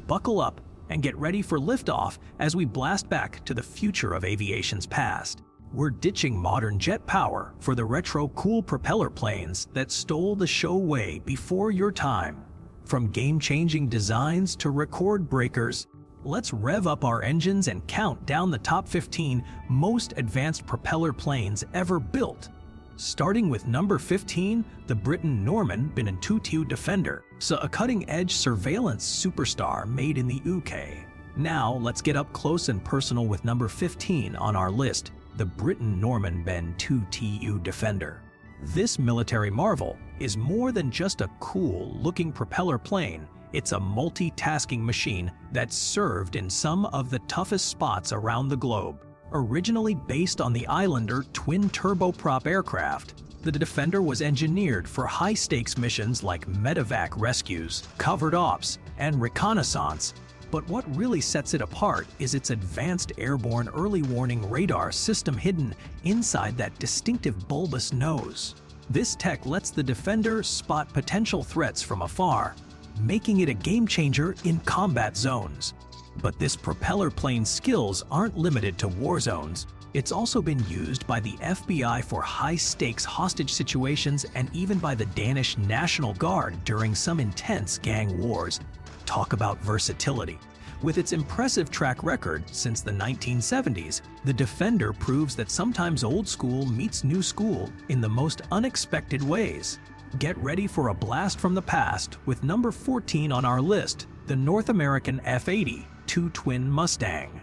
buckle up and get ready for liftoff as we blast back to the future of aviation's past. We're ditching modern jet power for the retro cool propeller planes that stole the show way before your time. From game-changing designs to record breakers, let's rev up our engines and count down the top 15 most advanced propeller planes ever built. Starting with number 15, the Briton Norman Tupolev Defender, a cutting-edge surveillance superstar made in the UK. Now let's get up close and personal with number 15 on our list, the Briton Norman Tupolev Defender. This military marvel is more than just a cool-looking propeller plane. It's a multitasking machine that served in some of the toughest spots around the globe. Originally based on the Islander twin-turboprop aircraft, the Defender was engineered for high-stakes missions like medevac rescues, covert ops, and reconnaissance. But what really sets it apart is its advanced airborne early warning radar system hidden inside that distinctive bulbous nose. This tech lets the Defender spot potential threats from afar, making it a game-changer in combat zones. But this propeller plane's skills aren't limited to war zones. It's also been used by the FBI for high-stakes hostage situations and even by the Danish National Guard during some intense gang wars. Talk about versatility. With its impressive track record since the 1970s, the Defender proves that sometimes old school meets new school in the most unexpected ways. Get ready for a blast from the past with number 14 on our list, the North American F-80 two-twin Mustang.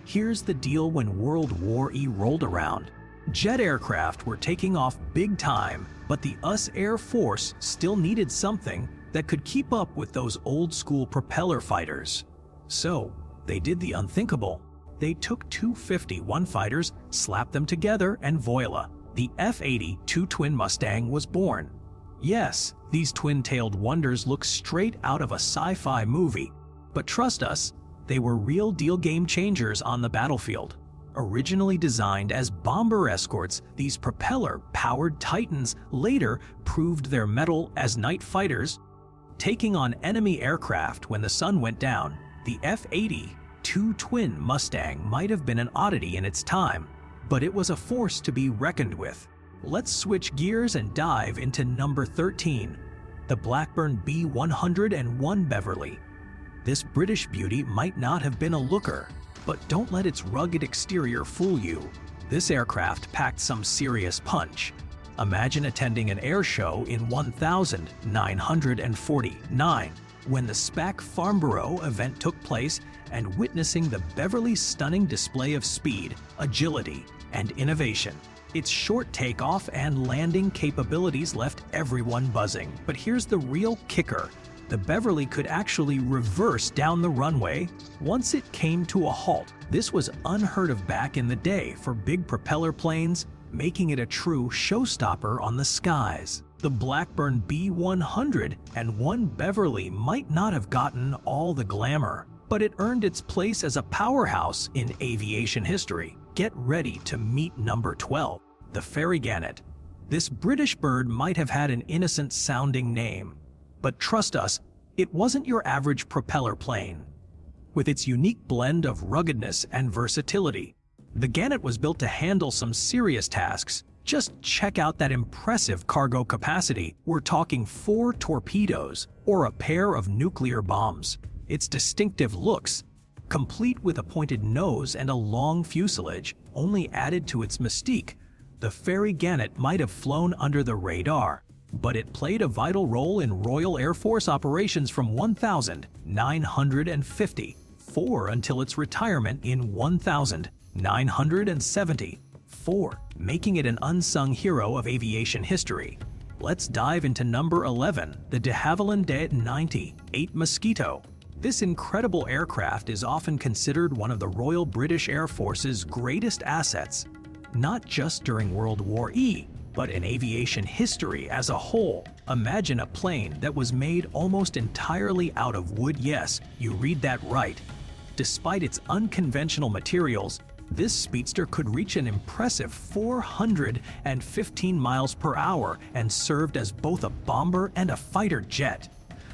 Here's the deal: when World War E rolled around, jet aircraft were taking off big time, but the US Air Force still needed something that could keep up with those old-school propeller fighters. So, they did the unthinkable. They took two 51 fighters, slapped them together, and voila, the F-80 two-twin Mustang was born. Yes, these twin-tailed wonders look straight out of a sci-fi movie, but trust us, they were real-deal game-changers on the battlefield. Originally designed as bomber escorts, these propeller-powered titans later proved their mettle as night fighters, taking on enemy aircraft when the sun went down. The F-80 two-twin Mustang might have been an oddity in its time, but it was a force to be reckoned with. Let's switch gears and dive into number 13, the Blackburn B101 Beverley. This British beauty might not have been a looker, but don't let its rugged exterior fool you. This aircraft packed some serious punch. Imagine attending an air show in 1949 when the SPAC Farnborough event took place and witnessing the Beverley's stunning display of speed, agility, and innovation. Its short takeoff and landing capabilities left everyone buzzing. But here's the real kicker. The Beverley could actually reverse down the runway once it came to a halt. This was unheard of back in the day for big propeller planes, making it a true showstopper on the skies. The Blackburn B101 Beverley might not have gotten all the glamour, but it earned its place as a powerhouse in aviation history. Get ready to meet number 12, the Fairey Gannet. This British bird might have had an innocent-sounding name, but trust us, it wasn't your average propeller plane. With its unique blend of ruggedness and versatility, the Gannet was built to handle some serious tasks. Just check out that impressive cargo capacity. We're talking 4 torpedoes or a pair of nuclear bombs. Its distinctive looks, complete with a pointed nose and a long fuselage, only added to its mystique. The Fairey Gannet might have flown under the radar, but it played a vital role in Royal Air Force operations from 1954 until its retirement in 1974, making it an unsung hero of aviation history. Let's dive into number 11, the de Havilland Hornet Mosquito. This incredible aircraft is often considered one of the Royal British Air Force's greatest assets, not just during World War E, but in aviation history as a whole. Imagine a plane that was made almost entirely out of wood. Yes, you read that right. Despite its unconventional materials, this speedster could reach an impressive 415 miles per hour and served as both a bomber and a fighter jet.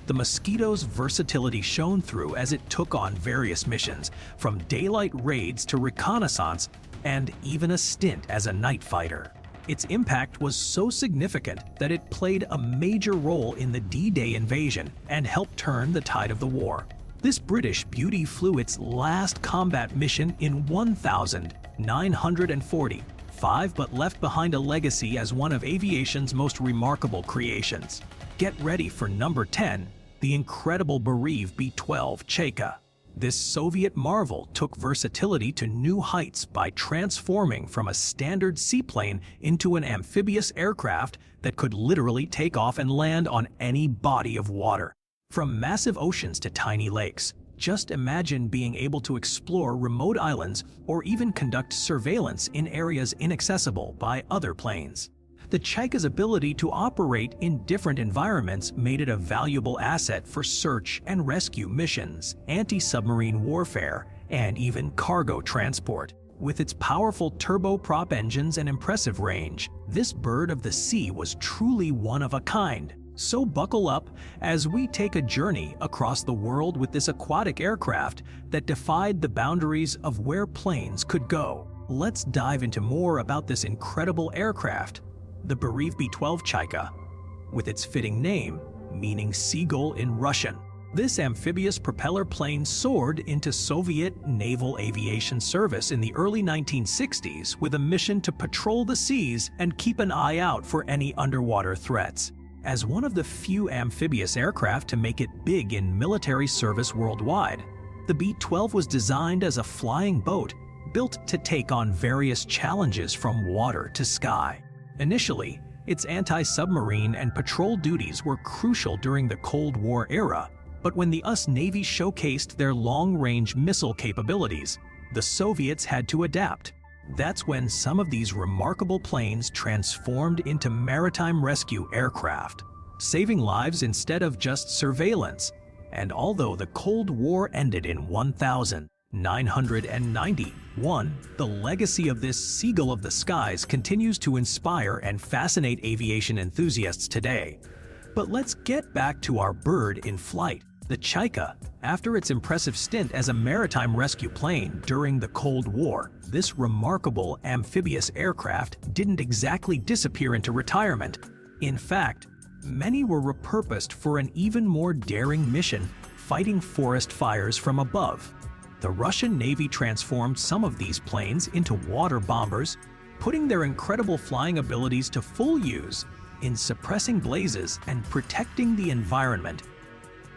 The Mosquito's versatility shone through as it took on various missions, from daylight raids to reconnaissance, and even a stint as a night fighter. Its impact was so significant that it played a major role in the D-Day invasion and helped turn the tide of the war. This British beauty flew its last combat mission in 1945, but left behind a legacy as one of aviation's most remarkable creations. Get ready for number 10, the incredible Beriev B-12 Chaika. This Soviet marvel took versatility to new heights by transforming from a standard seaplane into an amphibious aircraft that could literally take off and land on any body of water. From massive oceans to tiny lakes, just imagine being able to explore remote islands or even conduct surveillance in areas inaccessible by other planes. The Chaika's ability to operate in different environments made it a valuable asset for search and rescue missions, anti-submarine warfare, and even cargo transport. With its powerful turboprop engines and impressive range, this bird of the sea was truly one of a kind. So buckle up as we take a journey across the world with this aquatic aircraft that defied the boundaries of where planes could go. Let's dive into more about this incredible aircraft, the Beriev B-12 Chaika, with its fitting name, meaning seagull in Russian. This amphibious propeller plane soared into Soviet naval aviation service in the early 1960s with a mission to patrol the seas and keep an eye out for any underwater threats. As one of the few amphibious aircraft to make it big in military service worldwide, the B-12 was designed as a flying boat built to take on various challenges from water to sky. Initially, its anti-submarine and patrol duties were crucial during the Cold War era, but when the US Navy showcased their long-range missile capabilities, the Soviets had to adapt. That's when some of these remarkable planes transformed into maritime rescue aircraft, saving lives instead of just surveillance. And although the Cold War ended in 1991, the legacy of this seagull of the skies continues to inspire and fascinate aviation enthusiasts today. But let's get back to our bird in flight. The Chaika, after its impressive stint as a maritime rescue plane during the Cold War, this remarkable amphibious aircraft didn't exactly disappear into retirement. In fact, many were repurposed for an even more daring mission, fighting forest fires from above. The Russian Navy transformed some of these planes into water bombers, putting their incredible flying abilities to full use in suppressing blazes and protecting the environment.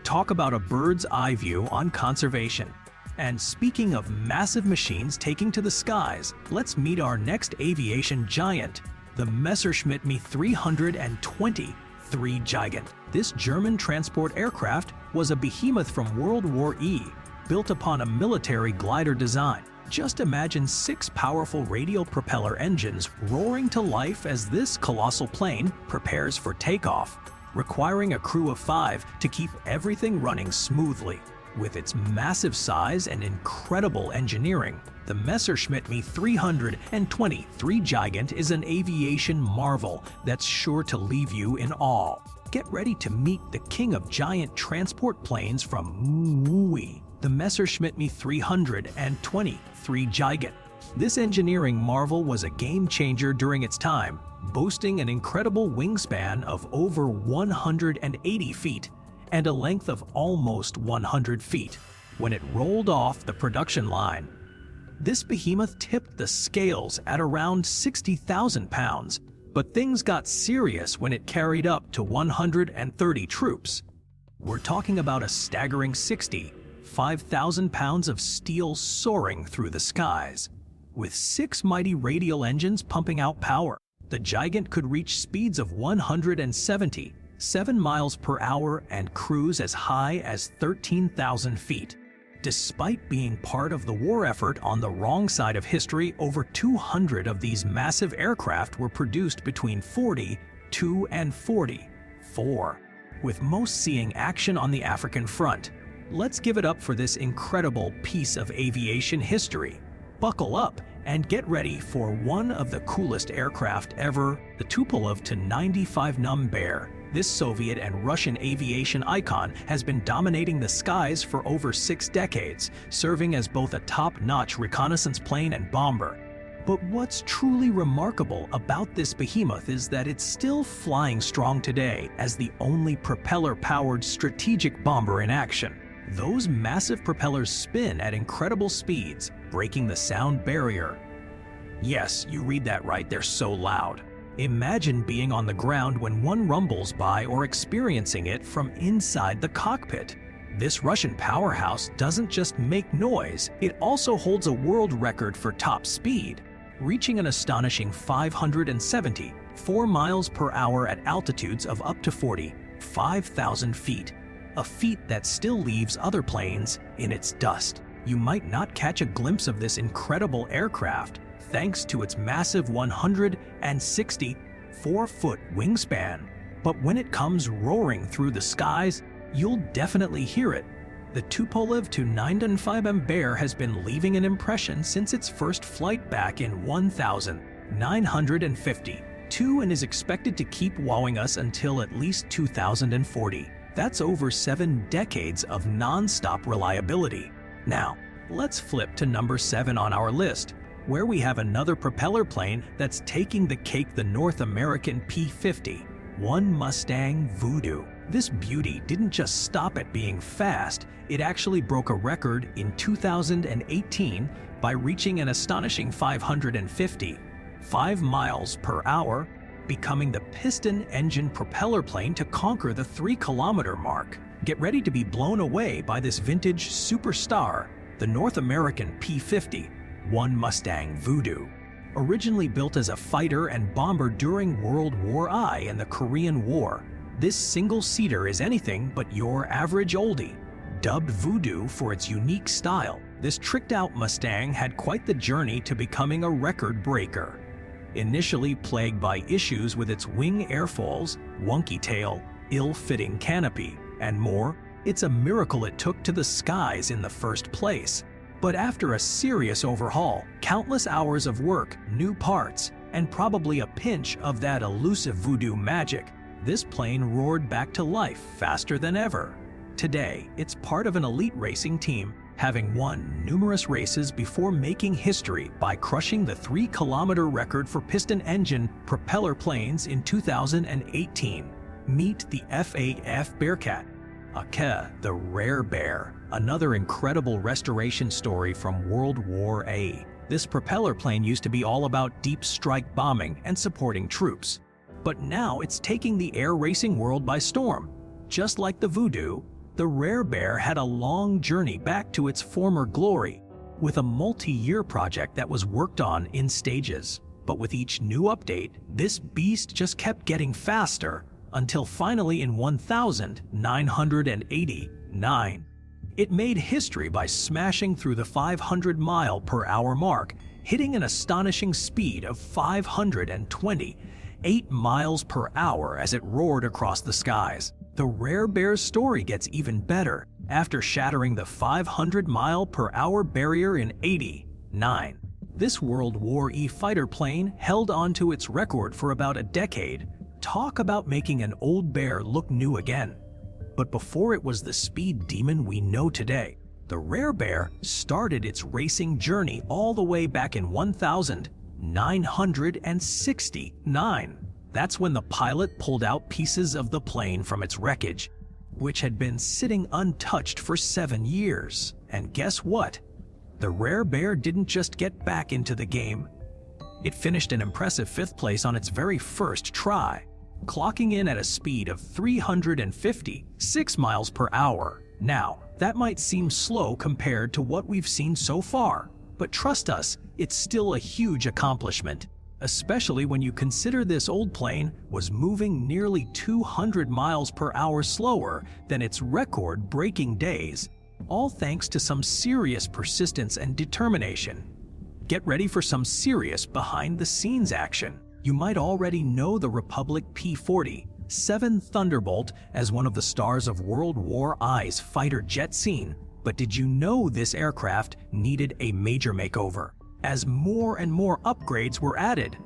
Talk about a bird's eye view on conservation. And speaking of massive machines taking to the skies, let's meet our next aviation giant, the Messerschmitt Me-320 Gigant. This German transport aircraft was a behemoth from World War E, built upon a military glider design. Just imagine 6 powerful radial propeller engines roaring to life as this colossal plane prepares for takeoff, requiring a crew of 5 to keep everything running smoothly. With its massive size and incredible engineering, the Messerschmitt Me-320 Gigant is an aviation marvel that's sure to leave you in awe. Get ready to meet the king of giant transport planes from Mooey, the Messerschmitt Me-320 Gigant. This engineering marvel was a game-changer during its time, boasting an incredible wingspan of over 180 feet and a length of almost 100 feet. When it rolled off the production line, this behemoth tipped the scales at around 60,000 pounds, but things got serious when it carried up to 130 troops. We're talking about a staggering 65,000 pounds of steel soaring through the skies. With 6 mighty radial engines pumping out power, the Gigant could reach speeds of 177 miles per hour and cruise as high as 13,000 feet. Despite being part of the war effort on the wrong side of history, over 200 of these massive aircraft were produced between 1942 and 1944, with most seeing action on the African front. Let's give it up for this incredible piece of aviation history. Buckle up and get ready for one of the coolest aircraft ever, the Tupolev Tu-95 Bear. This Soviet and Russian aviation icon has been dominating the skies for over 6 decades, serving as both a top-notch reconnaissance plane and bomber. But what's truly remarkable about this behemoth is that it's still flying strong today as the only propeller-powered strategic bomber in action. Those massive propellers spin at incredible speeds, breaking the sound barrier. Yes, you read that right, they're so loud. Imagine being on the ground when one rumbles by or experiencing it from inside the cockpit. This Russian powerhouse doesn't just make noise, it also holds a world record for top speed, reaching an astonishing 574 miles per hour at altitudes of up to 45,000 feet, a feat that still leaves other planes in its dust. You might not catch a glimpse of this incredible aircraft thanks to its massive 164-foot wingspan, but when it comes roaring through the skies, you'll definitely hear it. The Tupolev Tu-95M Bear has been leaving an impression since its first flight back in 1952 and is expected to keep wowing us until at least 2040. That's over 7 decades of non-stop reliability. Now, let's flip to number 7 on our list, where we have another propeller plane that's taking the cake, the North American P-51 Mustang Voodoo. This beauty didn't just stop at being fast, it actually broke a record in 2018 by reaching an astonishing 555 miles per hour, becoming the piston-engine propeller plane to conquer the 3-kilometer mark. Get ready to be blown away by this vintage superstar, the North American P-51 Mustang Voodoo. Originally built as a fighter and bomber during World War I and the Korean War, this single-seater is anything but your average oldie. Dubbed Voodoo for its unique style, this tricked-out Mustang had quite the journey to becoming a record breaker. Initially plagued by issues with its wing airfoils, wonky tail, ill-fitting canopy, and more, it's a miracle it took to the skies in the first place. But after a serious overhaul, countless hours of work, new parts, and probably a pinch of that elusive Voodoo magic, this plane roared back to life faster than ever. Today, it's part of an elite racing team, having won numerous races before making history by crushing the 3-kilometer record for piston-engine propeller planes in 2018. Meet the FAF Bearcat, aka the Rare Bear, another incredible restoration story from World War A. This propeller plane used to be all about deep strike bombing and supporting troops. But now it's taking the air racing world by storm. Just like the Voodoo, the Rare Bear had a long journey back to its former glory, with a multi-year project that was worked on in stages. But with each new update, this beast just kept getting faster, until finally in 1989, it made history by smashing through the 500-mile-per-hour mark, hitting an astonishing speed of 528 miles per hour as it roared across the skies. The Rare Bear's story gets even better. After shattering the 500-mile-per-hour barrier in '89, this World War E fighter plane held on to its record for about a decade. Talk about making an old bear look new again. But before it was the speed demon we know today, the Rare Bear started its racing journey all the way back in 1969. That's when the pilot pulled out pieces of the plane from its wreckage, which had been sitting untouched for 7 years. And guess what? The Rare Bear didn't just get back into the game. It finished an impressive 5th place on its very first try, clocking in at a speed of 356 miles per hour. Now, that might seem slow compared to what we've seen so far, but trust us, it's still a huge accomplishment, especially when you consider this old plane was moving nearly 200 miles per hour slower than its record-breaking days, all thanks to some serious persistence and determination. Get ready for some serious behind-the-scenes action. You might already know the Republic P-47 Thunderbolt as one of the stars of World War I's fighter jet scene, but did you know this aircraft needed a major makeover? As more and more upgrades were added,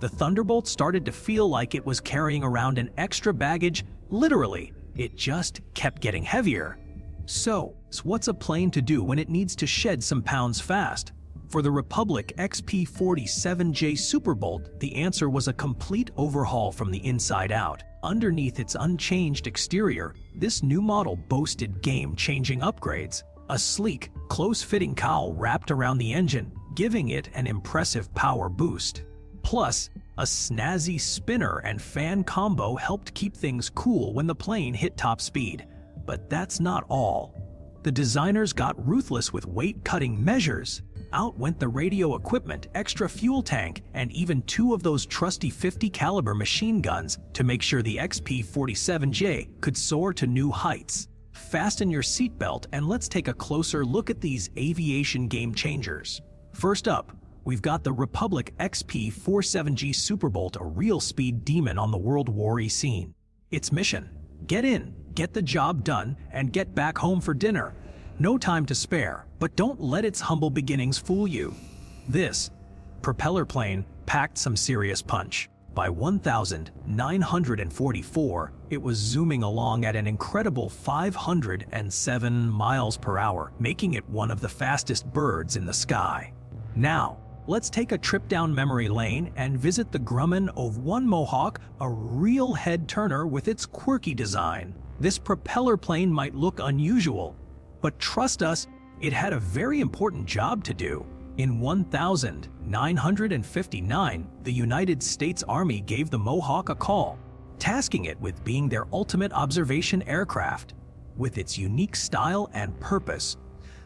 The Thunderbolt started to feel like it was carrying around an extra baggage. Literally, it just kept getting heavier. So, what's a plane to do when it needs to shed some pounds fast? For the Republic XP-47J Superbolt, the answer was a complete overhaul from the inside out. Underneath its unchanged exterior, this new model boasted game-changing upgrades. A sleek, close-fitting cowl wrapped around the engine, giving it an impressive power boost. Plus, a snazzy spinner and fan combo helped keep things cool when the plane hit top speed. But that's not all. The designers got ruthless with weight-cutting measures. Out went the radio equipment, extra fuel tank, and even 2 of those trusty 50 caliber machine guns to make sure the XP-47J could soar to new heights. Fasten your seatbelt and let's take a closer look at these aviation game changers. First up, we've got the Republic XP-47G Superbolt, a real speed demon on the World War I scene. Its mission: get in, get the job done, and get back home for dinner. No time to spare, but don't let its humble beginnings fool you. This propeller plane packed some serious punch. By 1,944, it was zooming along at an incredible 507 miles per hour, making it one of the fastest birds in the sky. Now, let's take a trip down memory lane and visit the Grumman of 1 Mohawk, a real head-turner with its quirky design. This propeller plane might look unusual, but trust us, it had a very important job to do. In 1959, the United States Army gave the Mohawk a call, tasking it with being their ultimate observation aircraft. With its unique style and purpose,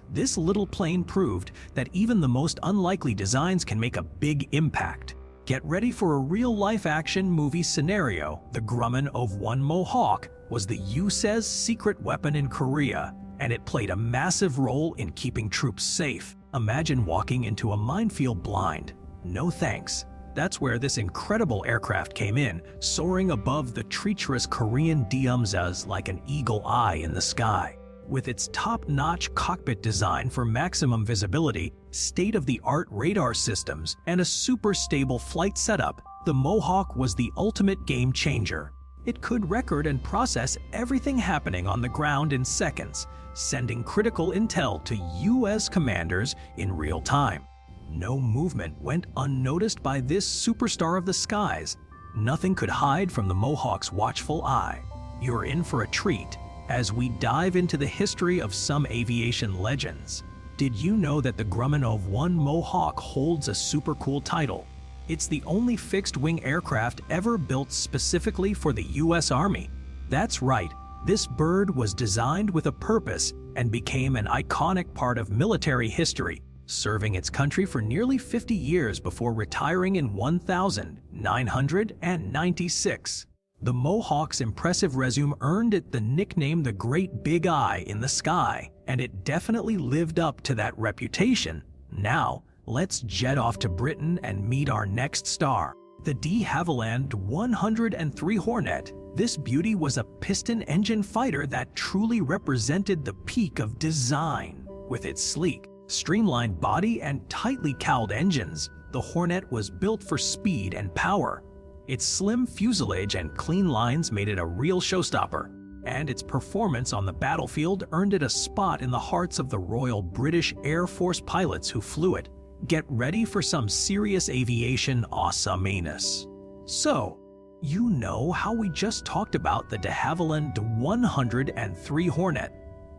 this little plane proved that even the most unlikely designs can make a big impact. Get ready for a real-life action movie scenario. The Grumman of 1 Mohawk was the USA's secret weapon in Korea, and it played a massive role in keeping troops safe. Imagine walking into a minefield blind. No thanks. That's where this incredible aircraft came in, soaring above the treacherous Korean Deumzas like an eagle eye in the sky. With its top-notch cockpit design for maximum visibility, state-of-the-art radar systems, and a super stable flight setup, the Mohawk was the ultimate game changer. It could record and process everything happening on the ground in seconds, sending critical intel to U.S. commanders in real time. No movement went unnoticed by this superstar of the skies. Nothing could hide from the Mohawk's watchful eye. You're in for a treat as we dive into the history of some aviation legends. Did you know that the Grumman of 1 Mohawk holds a super cool title? It's the only fixed-wing aircraft ever built specifically for the U.S. Army. That's right, this bird was designed with a purpose and became an iconic part of military history, serving its country for nearly 50 years before retiring in 1996. The Mohawk's impressive resume earned it the nickname the Great Big Eye in the Sky, and it definitely lived up to that reputation. Now, let's jet off to Britain and meet our next star, the de Havilland 103 Hornet. This beauty was a piston engine fighter that truly represented the peak of design. With its sleek, streamlined body and tightly cowled engines, the Hornet was built for speed and power. Its slim fuselage and clean lines made it a real showstopper, and its performance on the battlefield earned it a spot in the hearts of the Royal British Air Force pilots who flew it. Get ready for some serious aviation awesomeness. So, you know how we just talked about the de Havilland 103 Hornet?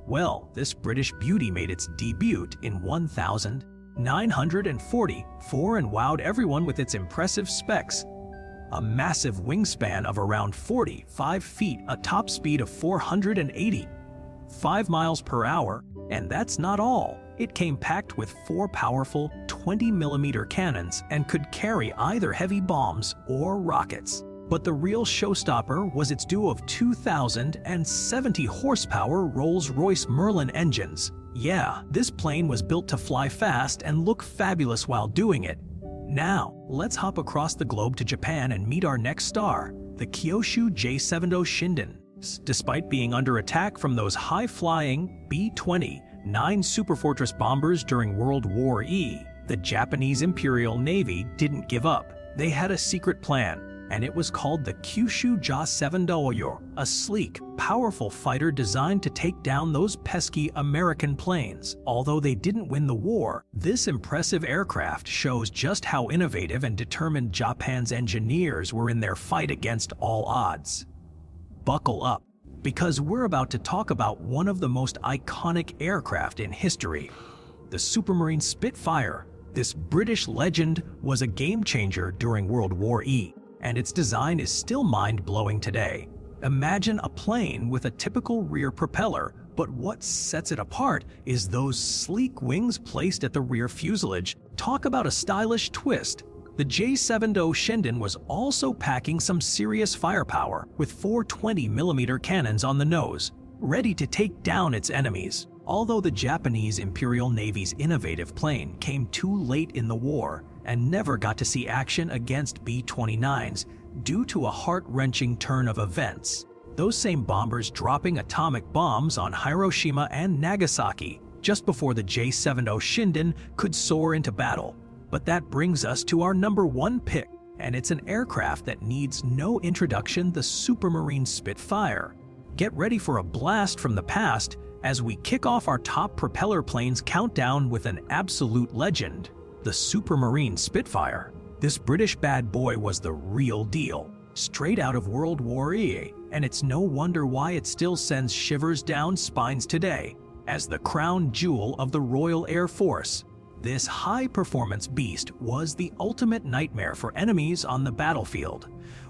Well, this British beauty made its debut in 1944 and wowed everyone with its impressive specs. A massive wingspan of around 45 feet, a top speed of 485 miles per hour, and that's not all. It came packed with 4 powerful 20mm cannons and could carry either heavy bombs or rockets. But the real showstopper was its duo of 2,070 horsepower Rolls-Royce Merlin engines. Yeah, this plane was built to fly fast and look fabulous while doing it. Now, let's hop across the globe to Japan and meet our next star, the Kyushu J7W Shinden. Despite being under attack from those high-flying B-29 Superfortress bombers during World War I, the Japanese Imperial Navy didn't give up. They had a secret plan, and it was called the Kyushu J7W, a sleek, powerful fighter designed to take down those pesky American planes. Although they didn't win the war, this impressive aircraft shows just how innovative and determined Japan's engineers were in their fight against all odds. Buckle up, because we're about to talk about one of the most iconic aircraft in history, the Supermarine Spitfire. This British legend was a game-changer during World War I, and its design is still mind-blowing today. Imagine a plane with a typical rear propeller, but what sets it apart is those sleek wings placed at the rear fuselage. Talk about a stylish twist. The J7W Shinden was also packing some serious firepower, with 4 20mm cannons on the nose, ready to take down its enemies. Although the Japanese Imperial Navy's innovative plane came too late in the war and never got to see action against B-29s due to a heart-wrenching turn of events, those same bombers dropping atomic bombs on Hiroshima and Nagasaki just before the J7W Shinden could soar into battle. But that brings us to our number 1 pick, and it's an aircraft that needs no introduction, the Supermarine Spitfire. Get ready for a blast from the past as we kick off our top propeller planes countdown with an absolute legend, the Supermarine Spitfire. This British bad boy was the real deal, straight out of World War I, and it's no wonder why it still sends shivers down spines today. As the crown jewel of the Royal Air Force, this high-performance beast was the ultimate nightmare for enemies on the battlefield.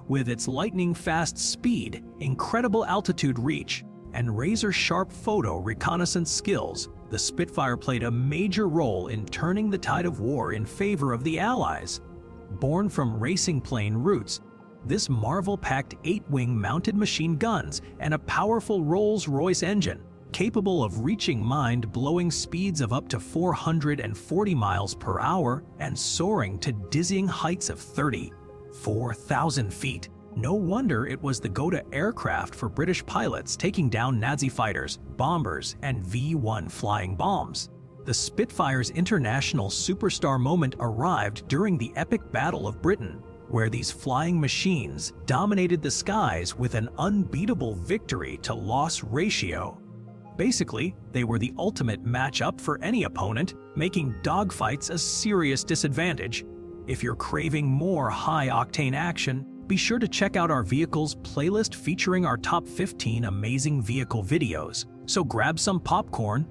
With its lightning-fast speed, incredible altitude reach, and razor-sharp photo reconnaissance skills, the Spitfire played a major role in turning the tide of war in favor of the Allies. Born from racing plane roots, this marvel packed 8-wing mounted machine guns and a powerful Rolls-Royce engine, capable of reaching mind-blowing speeds of up to 440 miles per hour and soaring to dizzying heights of 34,000 feet. No wonder it was the go-to aircraft for British pilots taking down Nazi fighters, bombers, and V-1 flying bombs. The Spitfire's international superstar moment arrived during the epic Battle of Britain, where these flying machines dominated the skies with an unbeatable victory-to-loss ratio. Basically, they were the ultimate matchup for any opponent, making dogfights a serious disadvantage. If you're craving more high-octane action, be sure to check out our vehicles playlist featuring our top 15 amazing vehicle videos. So grab some popcorn,